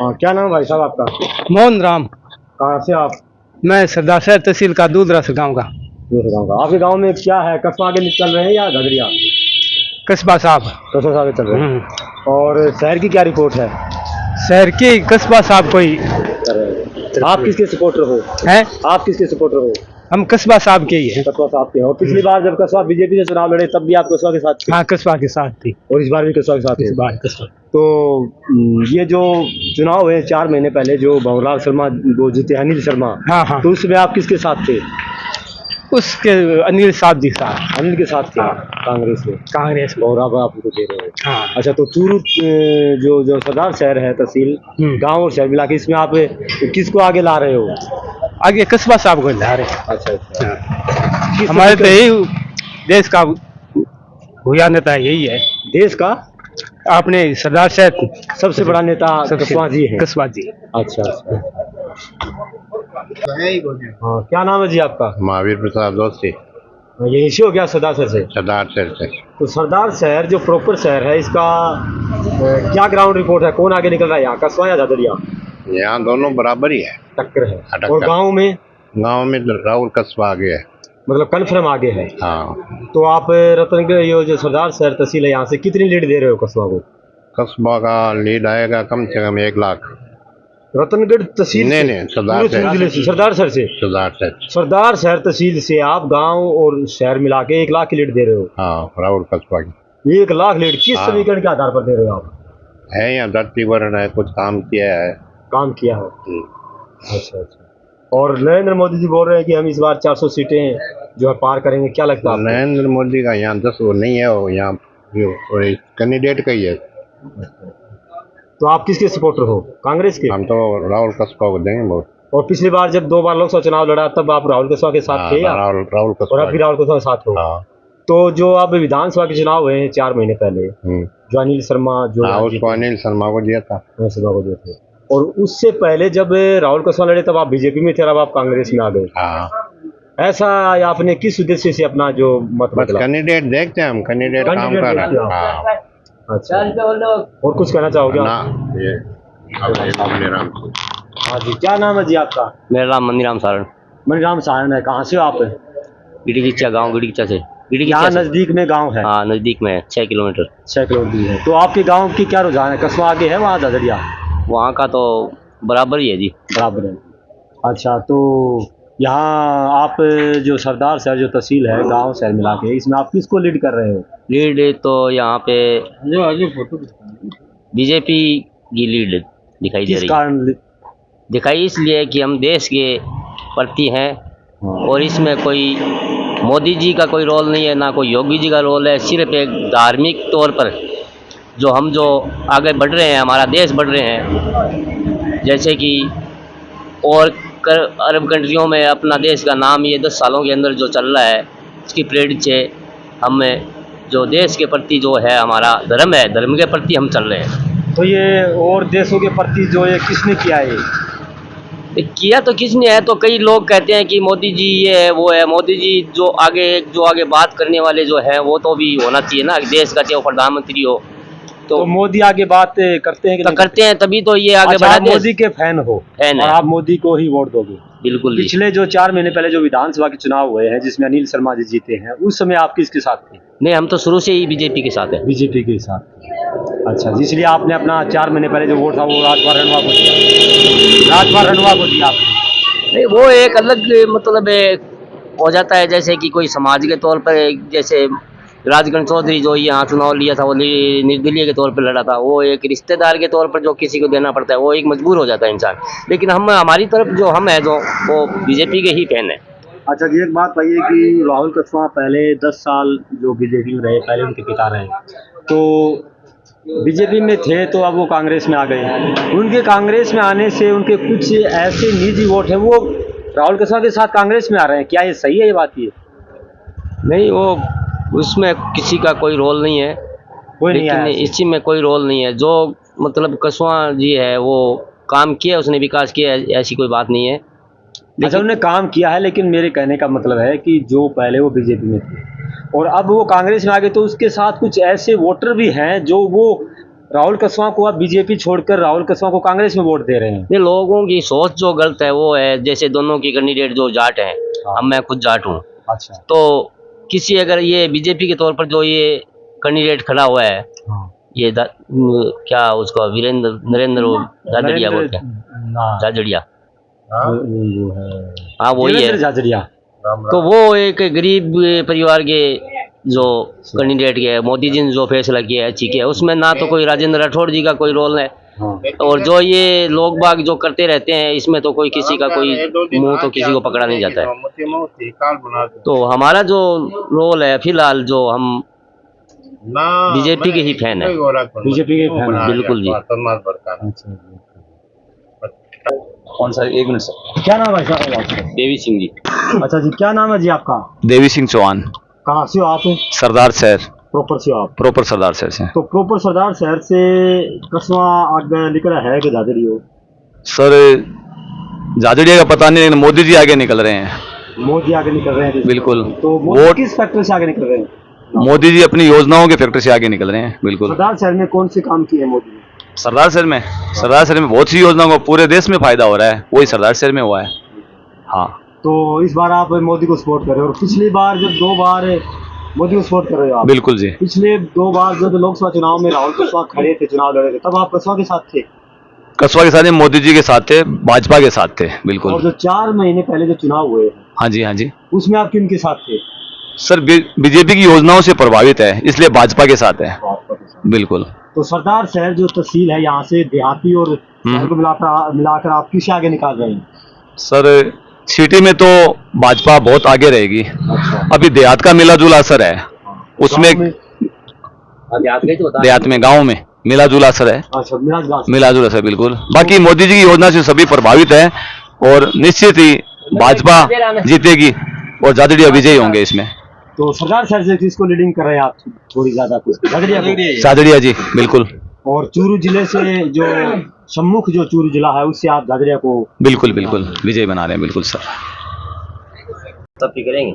हाँ, क्या नाम है भाई साहब आपका? मोहन राम। कहाँ से आप? मैं सरदार शहर तहसील का दूधरस गांव का। दूसरे गाँव का। आपके गांव में क्या है, कस्बा आगे चल रहे हैं या गगरिया? कस्बा साहब। कस्बा आगे चल रहे हैं। और शहर की क्या रिपोर्ट है? शहर की कस्बा साहब कोई आप किसके सपोर्टर हो? है। आप किसके सपोर्टर हो? हम कस्बा साहब के ही हैं। कस्बा साहब के। और पिछली बार जब कस्बा बीजेपी से चुनाव लड़े तब भी आप कस्बा के साथ थे? हाँ, कस्बा के साथ थी। और इस बार भी कस्बा के साथ इस थे? बार कस्बा। तो ये जो चुनाव हुए 4 महीने पहले, जो भंवरलाल शर्मा वो जीते, अनिल शर्मा, हाँ हाँ, तो उसमें आप किसके साथ थे? उसके अनिल साहब जी साहब। अनिल के साथ थे कांग्रेस में। कांग्रेस में। और अब आप उनको दे रहे हो? हाँ। अच्छा, तो चूरू जो जो सरदार शहर है तहसील, गांव और शहर मिला के, इसमें आप किसको आगे ला रहे हो? आगे कस्बा साहब को ला रहे हैं। अच्छा अच्छा। हाँ। हमारे तो यही देश का भूया नेता यही है। देश का आपने सरदार शहर सबसे बड़ा नेता कस्बा जी है? कस्बा जी। अच्छा अच्छा। हाँ, क्या नाम है जी आपका? महावीर प्रसाद दोस्ती। यही से हो गया सरदार शहर से? सरदार शहर से। तो सरदार शहर जो प्रॉपर शहर है, इसका क्या ग्राउंड रिपोर्ट है? कौन आगे निकल रहा है यहाँ, कस्बा या झादरिया? यहाँ दोनों बराबर ही है, टक्कर है। टक्कर। और गांव में? गांव में राहुल कस्बा आगे है। मतलब कन्फर्म आगे है? हाँ। तो आप रतनगढ़ ये जो सरदार शहर तहसील है, यहाँ से कितनी लीड दे रहे हो कस्बा को? कस्बा का लीड आएगा कम से कम 1 लाख। रतनगढ़ तहसील? नहीं, सरदार शहर। सरदार शहर से? सरदार शहर। सरदार शहर तहसील से आप गांव और शहर मिला के 1 लाख की लीड दे रहे हो? हाँ, राहुल कस्बा की 1 लाख लीड किस हाँ। समीकरण के आधार पर दे रहे हो आप? है यहाँ धरतीकरण है, कुछ काम किया है। काम किया है। अच्छा अच्छा। और नरेंद्र मोदी जी बोल रहे हैं कि हम इस बार 400 सीटें जो है पार करेंगे, क्या लगता है आपको? नरेंद्र मोदी का यहाँ 10 वो नहीं है, वो यहाँ कैंडिडेट का ही है। तो आप किसके सपोर्टर हो, कांग्रेस के? हम तो राहुल कस्बा को देंगे वोट। और पिछली बार जब 2 बार लोकसभा चुनाव लड़ा तब आप राहुल कस्बा के साथ थे या? राहुल कस्बा। और अब भी राहुल कस्बा के साथ हो? हाँ। तो जो अब विधानसभा के चुनाव हुए हैं 4 महीने पहले, जो अनिल शर्मा जो उसको अनिल शर्मा को दिया था। शर्मा को दिए थे। और उससे पहले जब राहुल कस्बा लड़े तब आप बीजेपी में थे, अब आप कांग्रेस में आ गए। हाँ। ऐसा आपने किस उद्देश्य से अपना जो मत बस कैंडिडेट देखते हैं हम, कैंडिडेट काम कर रहे हैं। हाँ। अच्छा, और कुछ कहना चाहोगे ना आप? ये मनीराम। हाँ जी, क्या नाम है जी आपका? मेरा नाम मनीराम सारण। मनीराम सारण है। कहाँ से हो आप? गिड़गिच्चा गांव, गिड़गिच्चा से। यहाँ नजदीक में गांव है? हाँ, नजदीक में है, 6 किलोमीटर। 6 किलोमीटर है। तो आपके गांव की क्या रुझान है? कस्बा आगे है वहाँ झादरिया? वहाँ का तो बराबर ही है जी। बराबर है। अच्छा, तो यहाँ आप जो सरदार शहर जो तहसील है, गांव शहर मिला के, इसमें आप किसको लीड कर रहे हो? लीड तो यहाँ पे बीजेपी की लीड दिखाई दे किस रही है। कारण? दिखाई इसलिए कि हम देश के प्रति हैं और इसमें कोई मोदी जी का कोई रोल नहीं है, ना कोई योगी जी का रोल है। सिर्फ एक धार्मिक तौर पर जो आगे बढ़ रहे हैं, हमारा देश बढ़ रहे हैं, जैसे कि और अरब कंट्रियों में अपना देश का नाम ये 10 सालों के अंदर जो चल रहा है, उसकी प्रेरित से हमें जो देश के प्रति जो है हमारा धर्म है, धर्म के प्रति हम चल रहे हैं। तो ये और देशों के प्रति जो ये किसने किया है? किया तो किसने है, तो कई लोग कहते हैं कि मोदी जी ये है वो है। मोदी जी जो आगे बात करने वाले जो है वो तो भी होना चाहिए ना, देश का चाहे प्रधानमंत्री हो। तो मोदी आगे बात करते हैं कि तो करते हैं, तभी तो ये आगे अच्छा, बढ़ा। आप मोदी के फैन हो? फैन है। और आप मोदी को ही वोट दोगे? बिल्कुल। पिछले जो 4 महीने पहले जो विधानसभा के चुनाव हुए हैं, जिसमें अनिल शर्मा जी जीते हैं, उस समय आप किसके साथ थे? नहीं, हम तो शुरू से ही बीजेपी के साथ है। बीजेपी के साथ। अच्छा, इसलिए आपने अपना 4 महीने पहले जो वोट था वो राजपाल रनवा को दिया? राजपाल रनवा को दिया आपने? नहीं, वो एक अलग मतलब हो जाता है, जैसे कि कोई समाज के तौर पर, जैसे राजगण चौधरी जो यहाँ चुनाव लिया था वो निर्दलीय के तौर पर लड़ा था, वो एक रिश्तेदार के तौर पर जो किसी को देना पड़ता है, वो एक मजबूर हो जाता है इंसान। लेकिन हम हमारी तरफ जो हम है जो वो बीजेपी के ही फैन है। अच्छा जी, एक बात बताइए कि राहुल कस्बा पहले 10 साल जो बीजेपी में रहे, पहले उनके पिता रहे, तो बीजेपी में थे, तो अब वो कांग्रेस में आ गए। उनके कांग्रेस में आने से उनके कुछ ऐसे निजी वोट हैं वो राहुल कस्बा के साथ कांग्रेस में आ रहे हैं, क्या ये सही है ये बात? ये नहीं, वो उसमें किसी का कोई रोल नहीं है। कोई नहीं है इसी में कोई रोल नहीं है। जो मतलब कस्बा जी है वो काम किया, उसने विकास किया, ऐसी कोई बात नहीं है। अच्छा, उन्होंने काम किया है, लेकिन मेरे कहने का मतलब है कि जो पहले वो बीजेपी में थे और अब वो कांग्रेस में आ गए, तो उसके साथ कुछ ऐसे वोटर भी हैं जो वो राहुल कुशवाहा को आप बीजेपी छोड़कर राहुल कुशवाहा को कांग्रेस में वोट दे रहे हैं। ये लोगों की सोच जो गलत है वो है, जैसे दोनों की कैंडिडेट जो जाट हैं, अब मैं खुद जाट हूँ, अच्छा। तो किसी अगर ये बीजेपी के तौर पर जो ये कैंडिडेट खड़ा हुआ है, ये क्या उसको नरेंद्र झाझड़िया बोलते हैं, झाझड़िया, हाँ वही है झाझड़िया। तो वो एक गरीब परिवार के जो कैंडिडेट के मोदी जी ने जो फैसला किया है ठीक है, उसमें ना तो कोई राजेंद्र राठौड़ जी का कोई रोल है, और जो ये लोग बाग जो करते रहते हैं इसमें तो कोई किसी का कोई मुंह तो किसी को पकड़ा नहीं जाता है। तो हमारा जो रोल है फिलहाल, जो हम बीजेपी के ही फैन है, बीजेपी के फैन हैं। बिल्कुल जी। कौन सा, एक मिनट सर। क्या नाम है साहब आपका? देवी सिंह जी। अच्छा जी, क्या नाम है जी आपका? देवी सिंह चौहान, कहाँ से हो आप? सरदार शहर, प्रॉपर से हो आप? प्रॉपर सरदार शहर से। तो प्रॉपर सरदार शहर से कुशवाहा आगे निकला है कि झाझड़ी हो? सर झाझड़िया का पता नहीं, लेकिन मोदी जी आगे निकल रहे हैं। मोदी आगे निकल रहे हैं? बिल्कुल। तो मोदी वोट किस फैक्टर से आगे निकल रहे हैं? मोदी जी अपनी योजनाओं के फैक्टर से आगे निकल रहे हैं। बिल्कुल। सरदार शहर में कौन से काम किए मोदी ने? सरदार शहर में बहुत सी योजनाओं का पूरे देश में फायदा हो रहा है, वही सरदार शहर में हुआ है। हाँ। तो इस बार आप मोदी को सपोर्ट कर रहे हो, और पिछली बार जब 2 बार मोदी को सपोर्ट कर रहे हो आप? बिल्कुल जी। पिछले 2 बार जब लोकसभा चुनाव में राहुल कुशवाहा खड़े थे, चुनाव लड़े थे, तब आप कुशवाहा के साथ थे? कुशवाहा के साथ नहीं, मोदी जी के साथ थे, भाजपा के साथ थे। और बिल्कुल। जो 4 महीने पहले जो चुनाव हुए, हाँ जी, हाँ जी। उसमें आप किन के साथ थे? सर बीजेपी की योजनाओं से प्रभावित है, इसलिए भाजपा के साथ है। बिल्कुल। तो सरदार शहर जो तहसील है, यहाँ से देहाती और शहर को मिलाकर आप किसे आगे निकाल रहे हैं? सर सिटी में तो भाजपा बहुत आगे रहेगी। अभी देहात का मिला जुला असर है, उसमें देहात में, गांव में मिला जुला असर है। अच्छा, मिला जुला असर, बिल्कुल। बाकी मोदी जी की योजना से सभी प्रभावित है, और निश्चित ही भाजपा जीतेगी और झाझड़िया विजयी होंगे इसमें। तो सरदार शहर से किसको लीडिंग कर रहे हैं आप? थोड़ी ज्यादा झाझड़िया को? झाझड़िया जी, बिल्कुल। और चूरू जिले से जो सम्मुख जो चूरू जिला है, उससे आप झाझड़िया को? बिल्कुल बिल्कुल विजय बना रहे हैं। बिल्कुल सर। तब भी करेंगे।